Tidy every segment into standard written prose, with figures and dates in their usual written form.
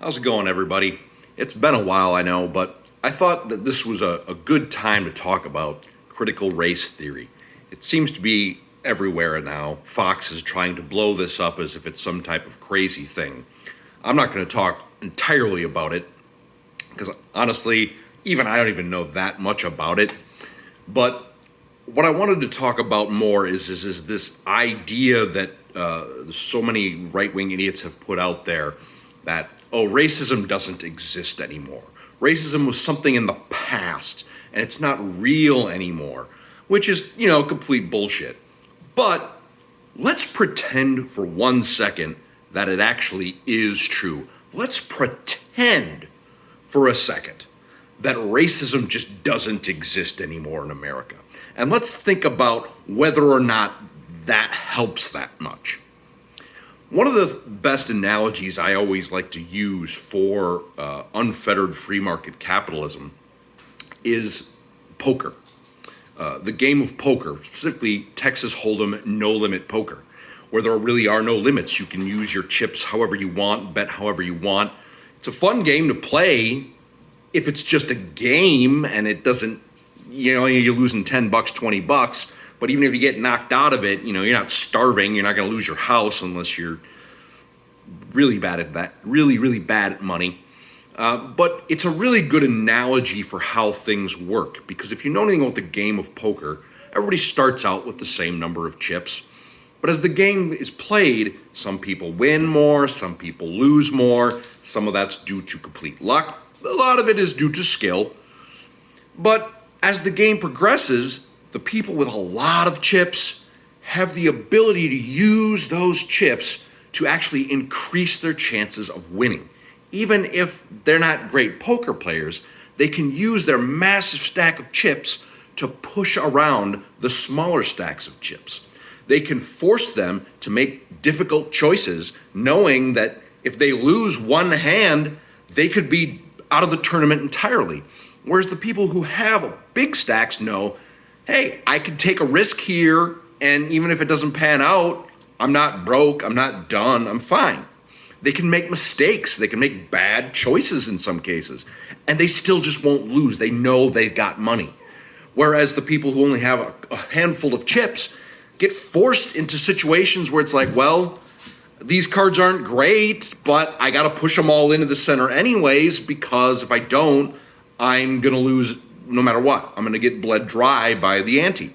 How's it going, everybody? It's been a while, I know, but I thought that this was a good time to talk about critical race theory. It seems to be everywhere now. Fox is trying to blow this up as if it's some type of crazy thing. I'm not going to talk entirely about it because honestly, even I don't even know that much about it. But what I wanted to talk about more is this idea that so many right-wing idiots have put out there that, oh, racism doesn't exist anymore. Racism was something in the past, and it's not real anymore, which is, complete bullshit. But let's pretend for 1 second that it actually is true. Let's pretend for a second that racism just doesn't exist anymore in America. And let's think about whether or not that helps that much. One of the best analogies I always like to use for unfettered free market capitalism is poker. The game of poker, specifically Texas Hold'em no limit poker, where there really are no limits. You can use your chips however you want, bet however you want. It's a fun game to play if it's just a game and it doesn't, you're losing $10, $20. But even if you get knocked out of it, you're not starving. You're not going to lose your house unless you're really bad at that, really bad at money. But it's a really good analogy for how things work. Because if you know anything about the game of poker, everybody starts out with the same number of chips. But as the game is played, some people win more, some people lose more. Some of that's due to complete luck. A lot of it is due to skill. But as the game progresses, the people with a lot of chips have the ability to use those chips to actually increase their chances of winning. Even if they're not great poker players, they can use their massive stack of chips to push around the smaller stacks of chips. They can force them to make difficult choices, knowing that if they lose one hand, they could be out of the tournament entirely. Whereas the people who have big stacks know, hey, I could take a risk here, and even if it doesn't pan out, I'm not broke, I'm not done, I'm fine. They can make mistakes, they can make bad choices in some cases, and they still just won't lose. They know they've got money. Whereas the people who only have a handful of chips get forced into situations where it's like, well, these cards aren't great, but I got to push them all into the center anyways, because if I don't, I'm going to lose no matter what. I'm going to get bled dry by the ante.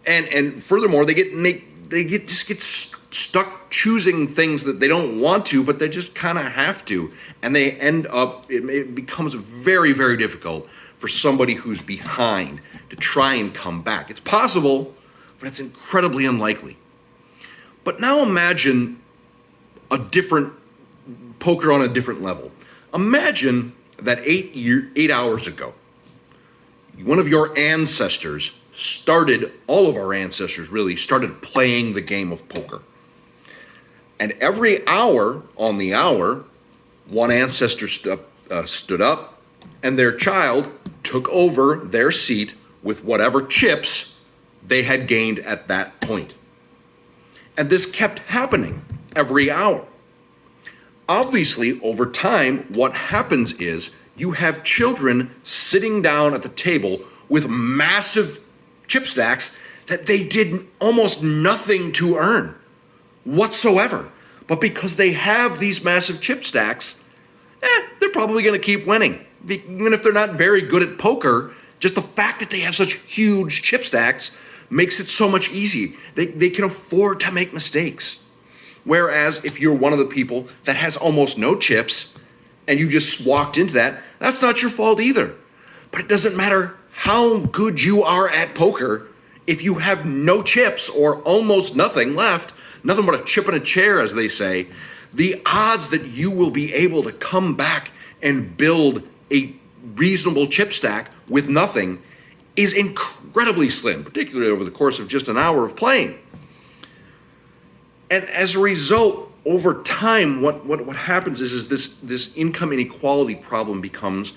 And furthermore, they get stuck choosing things that they don't want to, but they just kind of have to. And they end up, it becomes very, very difficult for somebody who's behind to try and come back. It's possible, but it's incredibly unlikely. But now imagine a different poker on a different level. Imagine that 8 hours ago, one of your ancestors all of our ancestors really started playing the game of poker. And every hour on the hour, one ancestor stood up and their child took over their seat with whatever chips they had gained at that point. And this kept happening every hour. Obviously, over time, what happens is you have children sitting down at the table with massive chip stacks that they did almost nothing to earn whatsoever. But because they have these massive chip stacks, they're probably going to keep winning. Even if they're not very good at poker, just the fact that they have such huge chip stacks makes it so much easier. They can afford to make mistakes. Whereas if you're one of the people that has almost no chips and you just walked into that, that's not your fault either. But it doesn't matter how good you are at poker if you have no chips or almost nothing left, nothing but a chip in a chair, as they say. The odds that you will be able to come back and build a reasonable chip stack with nothing is incredibly slim, particularly over the course of just an hour of playing. And as a result, over time, what happens is this income inequality problem becomes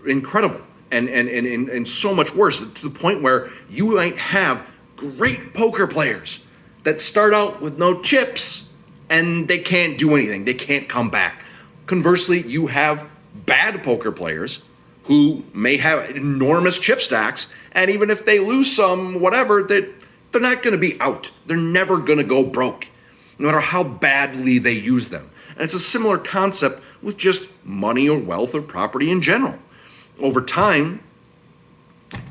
incredible and so much worse, to the point where you might have great poker players that start out with no chips, and they can't do anything. They can't come back. Conversely, you have bad poker players who may have enormous chip stacks, and even if they lose some, whatever, they're not going to be out. They're never going to go broke, no matter how badly they use them. And it's a similar concept with just money or wealth or property in general. Over time,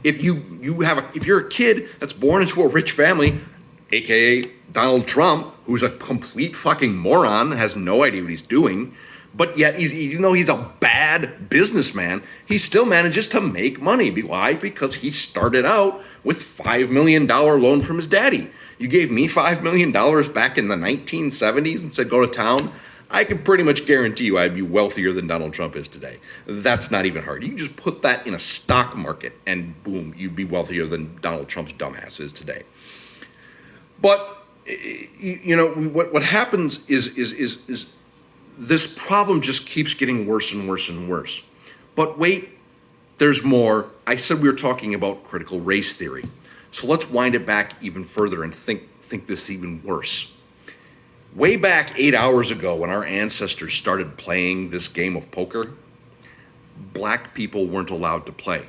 if you're a kid that's born into a rich family, aka Donald Trump, who's a complete fucking moron, has no idea what he's doing, but yet even though he's a bad businessman, he still manages to make money. Why? Because he started out with $5 million loan from his daddy. You gave me $5 million back in the 1970s and said, go to town. I can pretty much guarantee you I'd be wealthier than Donald Trump is today. That's not even hard. You can just put that in a stock market and boom, you'd be wealthier than Donald Trump's dumbass is today. But, what happens is this problem just keeps getting worse and worse and worse. But wait, there's more. I said we were talking about critical race theory. So let's wind it back even further and think this even worse. Way back 8 hours ago when our ancestors started playing this game of poker, black people weren't allowed to play.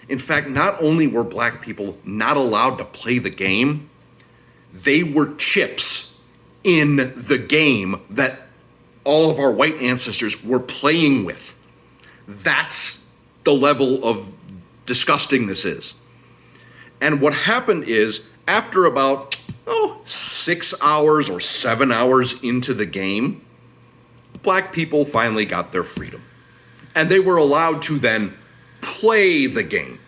In fact, not only were black people not allowed to play the game, they were chips in the game that all of our white ancestors were playing with. That's the level of disgusting this is. And what happened is, after about 6 hours or 7 hours into the game, black people finally got their freedom. And they were allowed to then play the game.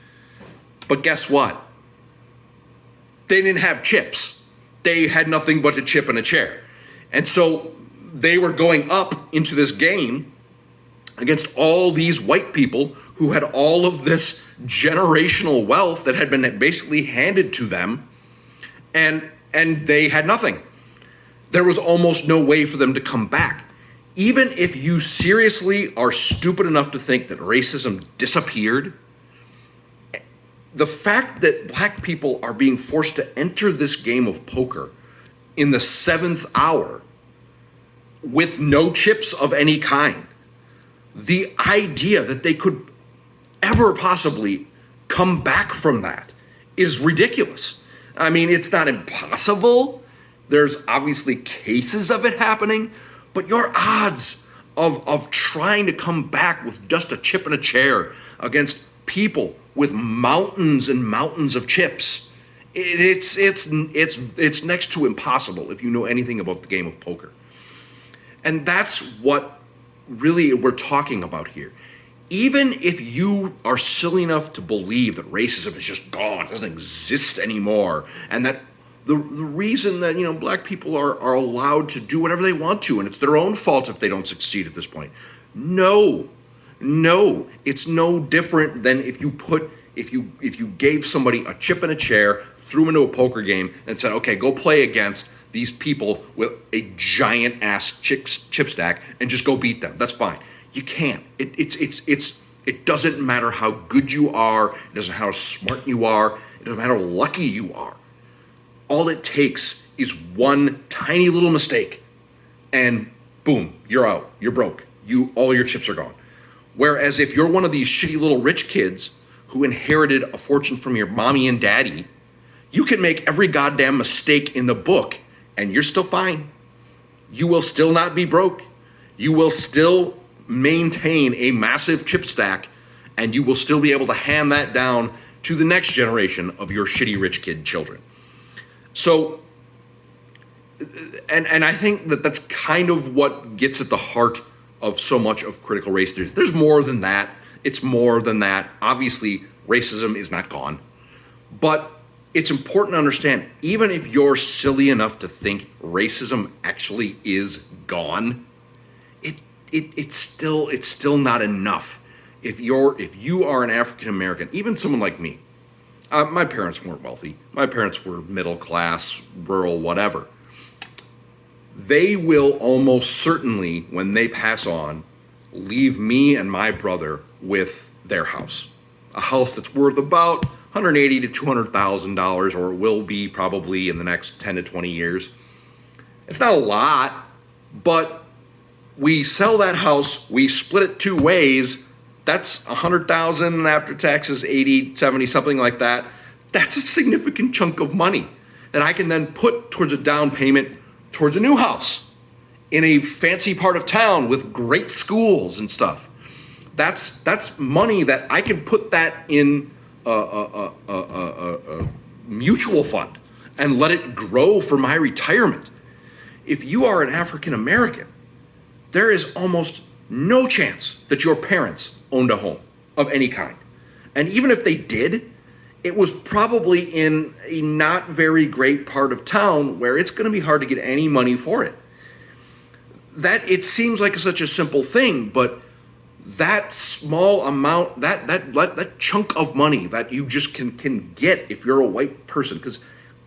But guess what? They didn't have chips. They had nothing but a chip and a chair. And so they were going up into this game against all these white people who had all of this generational wealth that had been basically handed to them, and they had nothing. There was almost no way for them to come back. Even if you seriously are stupid enough to think that racism disappeared, the fact that black people are being forced to enter this game of poker in the 7th hour with no chips of any kind, the idea that they could ever possibly come back from that is ridiculous. I mean, it's not impossible. There's obviously cases of it happening, but your odds of trying to come back with just a chip and a chair against people with mountains and mountains of chips, it's next to impossible if you know anything about the game of poker. And that's what really we're talking about here. Even if you are silly enough to believe that racism is just gone, doesn't exist anymore, and that the reason that black people are allowed to do whatever they want to, and it's their own fault if they don't succeed at this point. No, it's no different than if you gave somebody a chip and a chair, threw them into a poker game, and said, okay, go play against these people with a giant ass chip stack and just go beat them. That's fine. You can't. It doesn't matter how good you are. It doesn't matter how smart you are. It doesn't matter how lucky you are. All it takes is one tiny little mistake, and boom, you're out. You're broke. All your chips are gone. Whereas if you're one of these shitty little rich kids who inherited a fortune from your mommy and daddy, you can make every goddamn mistake in the book, and you're still fine. You will still not be broke. You will still maintain a massive chip stack, and you will still be able to hand that down to the next generation of your shitty rich kid children. So, and I think that that's kind of what gets at the heart of so much of critical race theories. There's more than that. It's more than that. Obviously, racism is not gone, but it's important to understand, even if you're silly enough to think racism actually is gone, it's still not enough. If you are an African American, even someone like me, my parents weren't wealthy. My parents were middle class, rural, whatever. They will almost certainly, when they pass on, leave me and my brother with their house, a house that's worth about $180,000 to $200,000, or will be probably in the next 10 to 20 years. It's not a lot, But we sell that house, we split it two ways. That's 100,000 after taxes, 80, 70, something like that. That's a significant chunk of money that I can then put towards a down payment towards a new house in a fancy part of town with great schools and stuff. That's money that I can put that in a mutual fund and let it grow for my retirement. If you are an African American, there is almost no chance that your parents owned a home of any kind. And even if they did, it was probably in a not very great part of town where it's going to be hard to get any money for it. That it seems like such a simple thing, but that small amount, that chunk of money that you just can get if you're a white person, because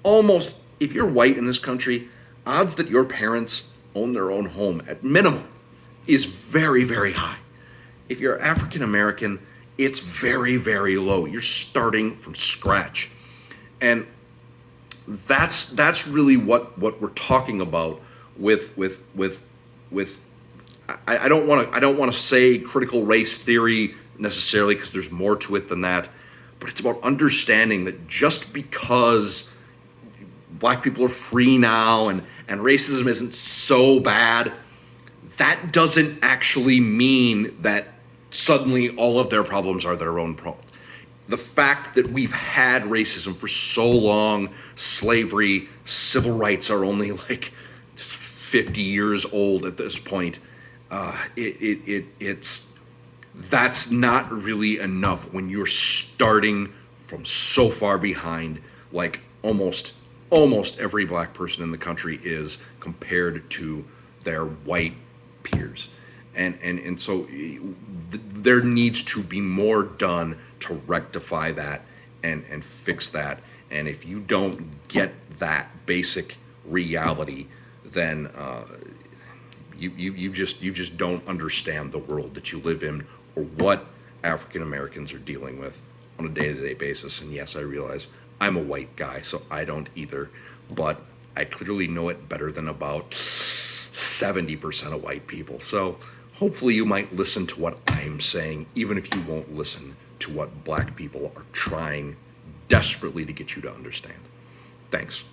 almost if you're white in this country, odds that your parents own their own home at minimum is very, very high. If you're African American, it's very, very low. You're starting from scratch. And that's really what we're talking about with I don't want to say critical race theory necessarily, because there's more to it than that, but it's about understanding that just because black people are free now and racism isn't so bad, that doesn't actually mean that suddenly all of their problems are their own problem. The fact that we've had racism for so long, slavery, civil rights are only like 50 years old at this point. That's not really enough when you're starting from so far behind, like almost every black person in the country is compared to their white peers. And so there needs to be more done to rectify that and fix that. And if you don't get that basic reality, then you just don't understand the world that you live in or what African Americans are dealing with on a day-to-day basis. And yes, I realize I'm a white guy, so I don't either, but I clearly know it better than about 70% of white people. So hopefully you might listen to what I'm saying, even if you won't listen to what black people are trying desperately to get you to understand. Thanks.